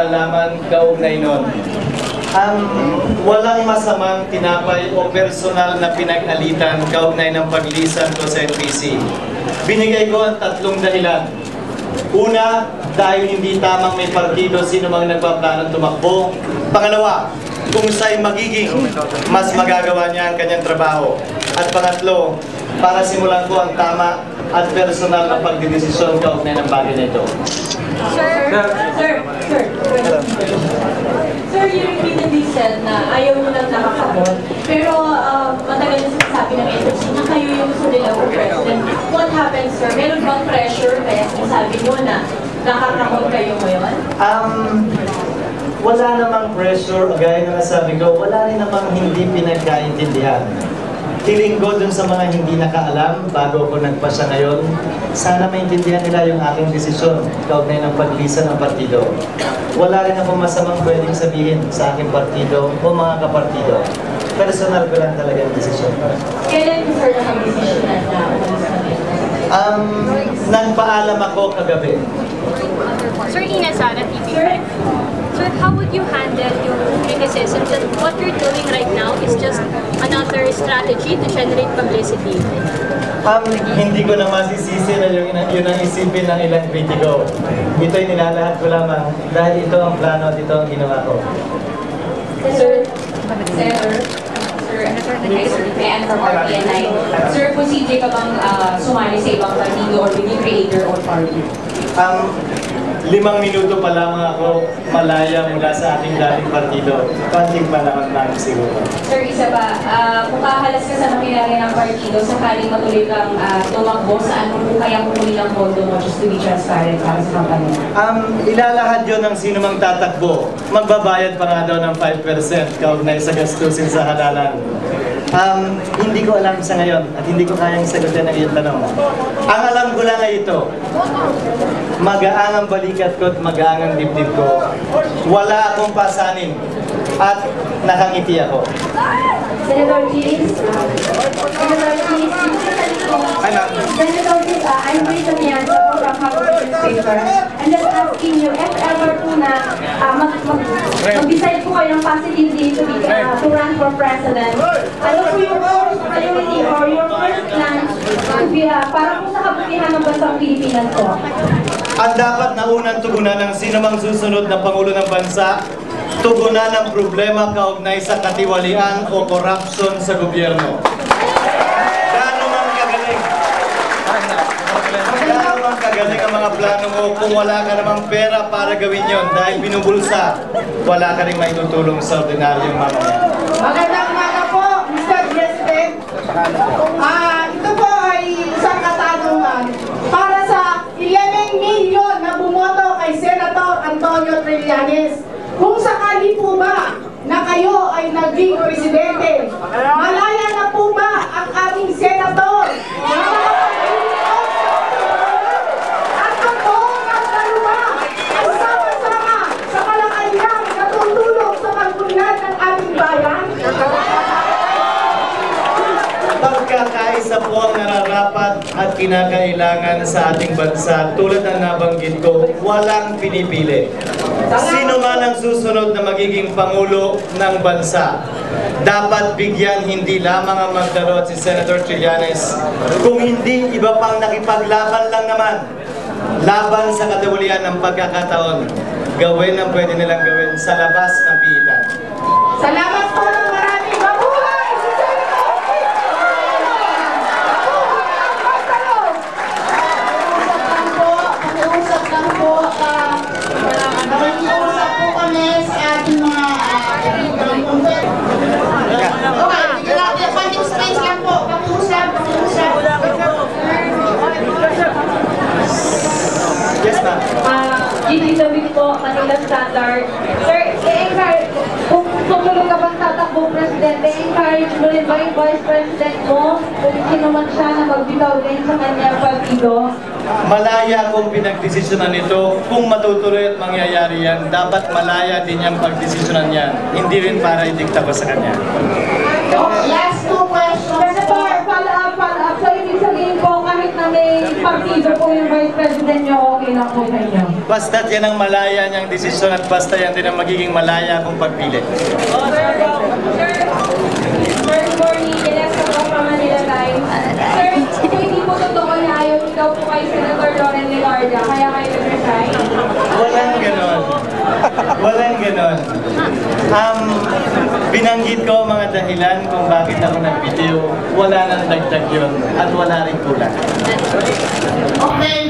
nalalaman kaugnay nun. Walang masamang tinapay o personal na pinag-alitan kaugnay ng paglisan ko sa NPC. Binigay ko ang 3 dahilan. Una, dahil hindi tamang may partido sino mang nagpaplanong tumakbo. Pangalawa, kung siya'y magiging mas magagawa niya ang kanyang trabaho. At pangatlo, para simulan ko ang tama at personal na pagdidesisyon kaugnay ng bagay na ito. Sir, you repeatedly said na ayaw mo lang nakakabot, pero matagal na sinasabi ng NPC na kayo yung gusto nila for president. What happens, sir? Meron bang pressure kaya sinasabi nyo na nakakabot kayo ngayon? Wala namang pressure, gaya na nasabi ko, wala rin namang hindi pinagkaintindihan. Hiling ko dun sa mga hindi nakaalam bago ako nagpasya ngayon, sana maintindihan nila yung aking desisyon kaugnay ng paglisan ng partido. Wala rin ako masamang pwedeng sabihin sa aking partido o mga kapartido. Personal ko lang talaga yung desisyon. Kailan mo, sir, nakag-desisyon na nagpaalam ako kagabi. Sir, Ina Sara, TV. Sir, how would you handle yung criticism that what you're doing right now is just another strategy to generate publicity? Hindi ko na masisisi na yun ang isipin ng ilang kritiko. Ito'y nilalahad ko lamang dahil ito ang plano at ito ang ginawa ko. Sir, may ano from RPNI. Sir, posible ka bang sumali sa ibang partido or with creator or party? 5 minuto pa lamang ako malaya mula sa ating dating partido. Konting panahon lang siguro. Sir, isa pa, kung kahalas ka sa makinarya ng partido, sakaling matuloy kang tumakbo, saan mo kaya kukunin ang boto mo just to be transparent para sa kampanya? Ilalahad yun ng sino mang tatakbo. Magbabayad pa nga daw ng 5% kaugnay sa gastusin sa halalan. Hindi ko alam sa ngayon at hindi ko kayang sagutin ang iyong tanong. Ang alam ko lang ay ito. Magaang ang balikat ko at magaang ang dibdib ko. Wala akong pasanin at nakangiti ako. Senator Cheese, Senator Cheese, I'm Rita Mianzo from Habang Newspaper. I'm just asking you, if ever po na mag-decide po kayo ng positively to run for president, ano po yung first priority or your first plan to be, para po sa kabutihan ng bansang Pilipinas po? Ang dapat na unang tugunan ng sino mang susunod na Pangulo ng Bansa, tugunan ang problema kaugnay sa katiwalian o corruption sa gobyerno. Gaano mang kagaling ang mga plano mo kung wala ka namang pera para gawin yon dahil binubulsa, wala ka rin maitutulong sa ordinaryong mamamayan. Magandang umaga po, Mr. President. Ito po ay isang katanungan para sa 11 million na bumoto kay Senator Antonio Trillanes. Kung sakali po ba na kayo ay naging presidente, malaya na po ba ang ating senator? At ako ang dalawa ay sama-sama sa kalakayang natutulong sa pagpunlad ng ating bayan? Pagkakaisa po ang nararapat at kinakailangan sa ating bansa. Tulad ng nabanggit ko, walang pinipili. Sino man ang susunod na magiging Pangulo ng bansa, dapat bigyan hindi lamang ang Magdalo at si Senator Trillanes, kung hindi iba pang nakipaglaban lang naman, laban sa katiwalian ng pagkakataon, gawin ang pwede nilang gawin sa labas ng pihitan. Salamat po ng marami. Mabuhay si Senator! Pakiusap lang po. Nakikiusap po kami sa ating mga okay, bigyan natin konting space lang po. Pakiusap. Yes, ma'am. GDW po, Manila Standard. Sir, i-encourage, kung tuloy ka bang tatakbong presidente, encourage mo rin ba yung vice president mo? Kung sino man siya na magbitaw din sa kanyang partido? Malaya kung pinagdesisyonan nito, kung matutuloy at mangyayari yan, dapat malaya din yung pagdesisyonan yan. Hindi rin para idikta ko sa kanya. Last two questions. Senator, follow up. So, ibig sabihin po, kahit na may partido po yung Vice President nyo, okay lang po sa inyo. Basta't yan ang malaya niyang desisyon at basta yan din ang magiging malaya kung pagpili. Sir, good morning. Alexa po from Manila Times. Sir, kung hindi po totoo na ayaw ikaw po kay Senator Loren Legarda, kaya kayo nag-resign? Walang ganon. Walang ganon. Binanggit ko ang mga dahilan kung bakit ako nagbitiw. Wala nang dagdag yun at wala rin kulang. Okay,